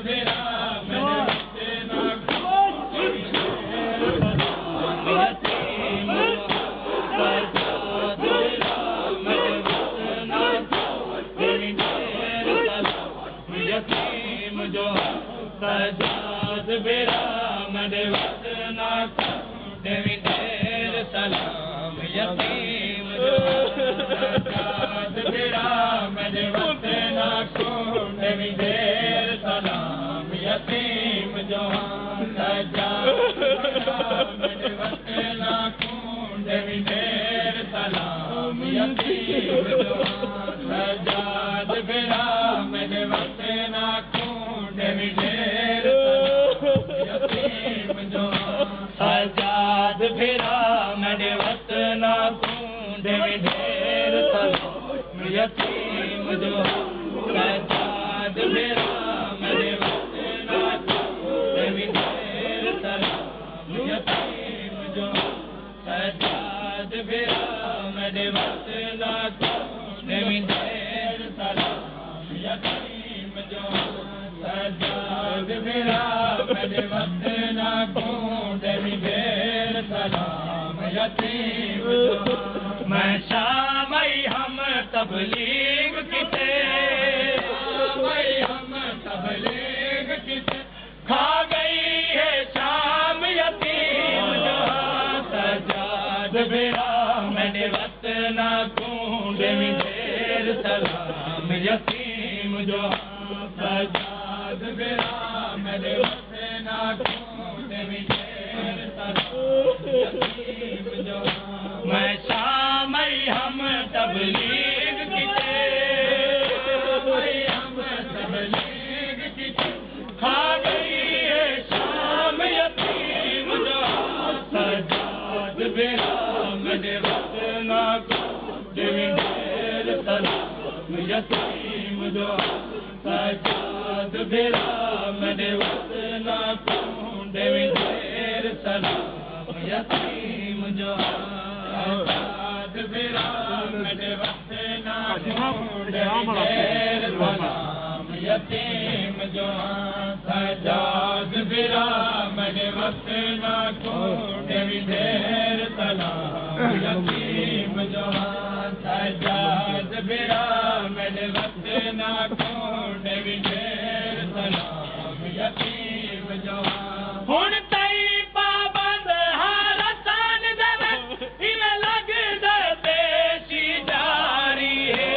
बिरा मेरे वक्त ना सजाद बिरा मेरे वक्त ना देवी देर सलाम यतीम जो सजाद बिरा मेरे वक्त ना देवी देर सलाम यतीम जो सजाद बिरा मेरे वक्त ना देवी देर सलाम यतीम जो सजाद बिरा मेरे वक्त ना देवी देर यतीम जो सजाद बिरा मेरे वक्त ना देवी देर सलाम यतीम जो सजाद बिरा मेरे वक्त ना देवी देर सलाम यतीम जो सजाद बिरा मेरे वक्त ना देवी देर सलाम यतीम जो सजाद बिरा मेरे वक्त ना देवी देर सलाम यतीम जो मैं शामई हम तबलीग किते हम तबलीग किते खा गई है शाम यतीम जो सजाद बिरा मेरे वक्त ना देवी देर सलाम यतीम जो सजाद बिरा मेरे वक्त ना देवी देर सलाम यतीम जो मैं शामई हम तबलीग किते हम तबलीग किते खा गई है शाम यतीम जो सजाद बिरा मेरे वक्त ना देवी देर सलाम यतीम जो सजाद बिरा मेरे वक्त ना देवी देर सलाम यतीम जो सजाद बिरा मेरे वक्त ना देवी देर सलाम यतीम जो सजाद बिरा मेरे वक्त ना देवी देर सलाम यतीम जो सजाद बिरा मेरे वक्त ना देवी देर सलाम यतीम जो हुण तई पाबंद हारसान देवे इवें लगदा पेशी जारी है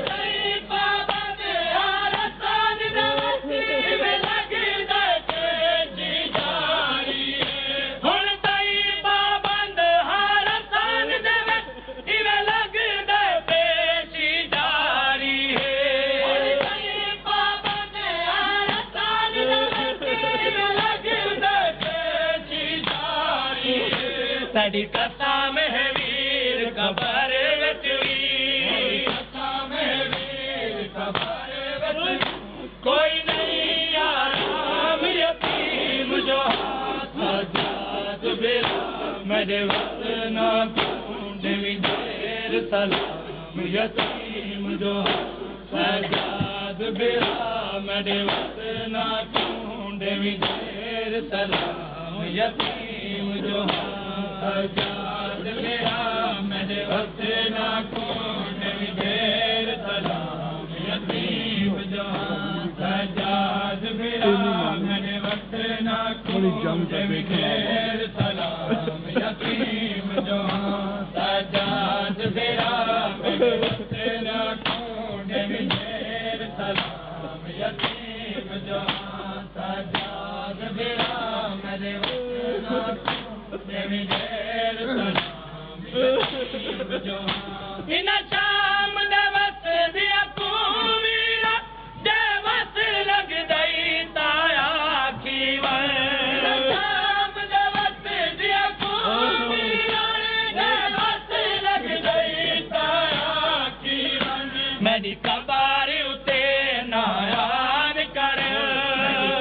तई पाबंद हारसान देवे इवें लगदा पेशी जारी है हुण तई पाबंद हारसान देवे इवें लगदा पेशी जारी है साड़ी कथा में वीर कबर विच कथा में वीर कबर विच कोई नहीं आराम यतीम जो सजाद बिरा मेरे वक्त ना देवी देर सलाम यतीम जो सजाद बिरा मेरे वक्त ना देवी देर सलाम यतीम जो सजाद बिरा मेरे वक्त ना देवी देर सलाम यतीम जो सजाद बिरा मेरे वक्त ना देवी देर सलाम यतीम जो सजाद बिरा मेरे वक्त ना देवी देर सलाम यतीम जो सजाद बिरा मेरे वक्त ना देवी देर सलाम यतीम जो इन शाम दवस दिया कूवीरा देवस लग दई ताया खीवर शाम दवस दिया कूवीरा देवस लग दई ताया खीवर मेरी कबार उते नायान कर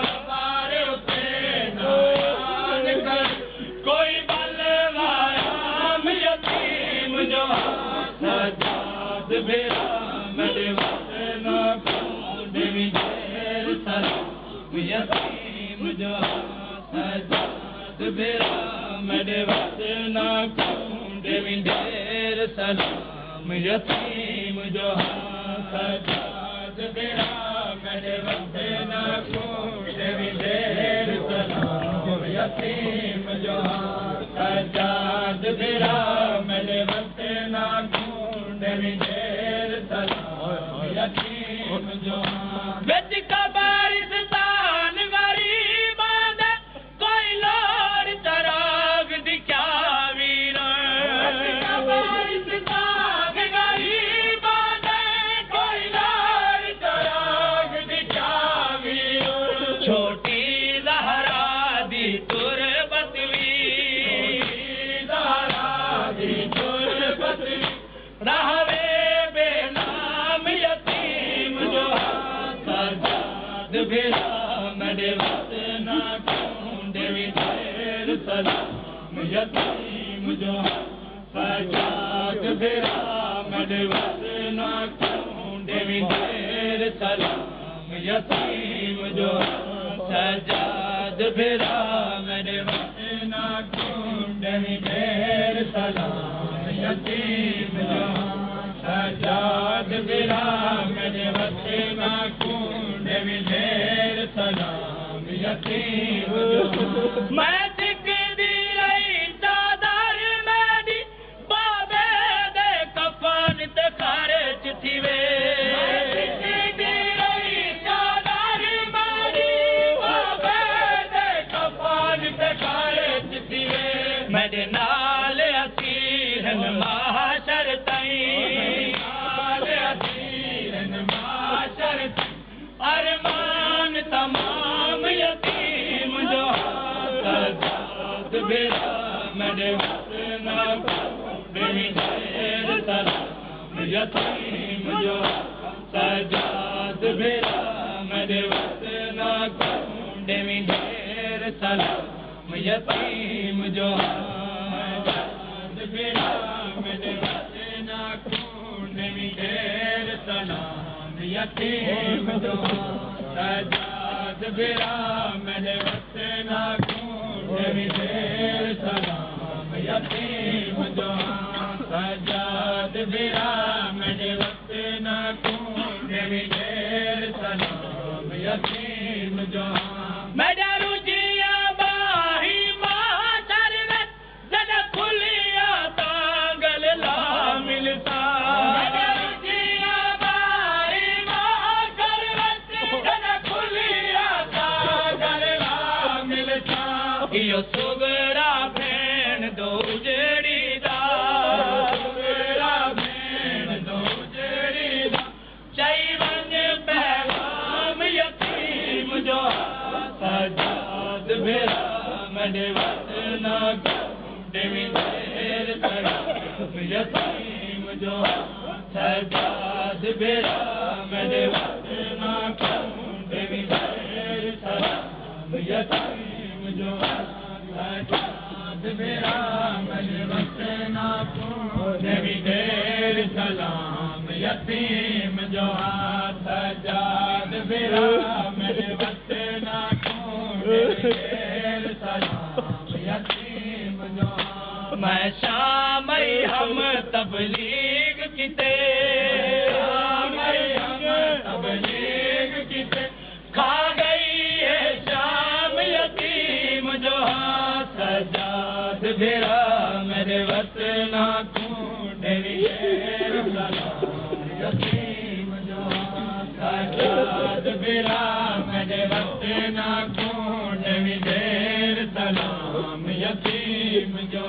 कबार उते नायान कर कोई बलवाया यतीम जो सजा यतीम जो सजाद बेरा मेरे वतना कूंडे ढेर सलाम यतीम जो सजाद बेरा मेरे वतना कूंडे ढेर सलाम यतीम जो सजाद बेरा मेरे वतना कूंडे ढेर सलाम यतीम जो बेच का बारिस्तान गरीबां दे कोई लोड़ तराग दी क्या वीर बेच का बारिस्तान गरीबां दे कोई लोड़ तराग दी क्या वीर छोटी ज़हरा दी तुरबत वी ज़हरा दी तुरबत वी रहवे बेनाम यतीम जो बेरा मेरे वतना कूंडे ढेर सलाम यतीम जो सजाद बेरा मेरे वतना कूंडे ढेर सलाम यतीम जो सजाद बेरा मेरे वतना कूंडे ढेर सलाम यतीम जो सजाद बेरा मेरे वतना कूंडे ढेर सलाम यतीम जो मैं दिखदी रही चादर मेरी बाबे दे कफन ते खर्च थी वे दिखदी रही चादर मेरी बाबे दे कफन ते खर्च थी वे मेरे नाल असीरन माशर ताईं नाल असीरन माशर अरमान तमाम यतीम जो सजाद बेरा मेरे वतना कूंडे ढेर सलाम यतीम जो सजाद बेरा मेरे वतना कूंडे ढेर सलाम यतीम जो सजाद बेरा मेरे वतना कूंडे ढेर सलाम यतीम जो सजाद बेरा मेरे वतना कूंडे ढेर सलाम यतीम जो सजाद बेरा मेरे वतना कूंडे ढेर सलाम यतीम जो मेरा रुजिया बाही माशर में जद खुलिया तांगल ला मिलता यो सुगरा भेण दो जड़ी दा सुगरा भेण दो जड़ी दा चाई वंज पैगाम यतीम जो सजाद बेरा मेरे वतना कूंडे ढेर सलाम यतीम जो सजाद बेरा मेरे वतना कूंडे ढेर सलाम यतीम जो सजाद बेरा मेरे वतना कूंडे ढेर सलाम यतीम जो सजाद बेरा मेरे वतना कूंडे ढेर सलाम यतीम जो मैं शाम हम तबलीग किते शाम हम तबलीग किते खा गई है शाम यतीम जो सजाद बेरा मेरे वतना कूंडे ढेर सलाम यतीम जो सजाद बेरा मेरे वतना कूंडे ढेर सलाम यतीम जो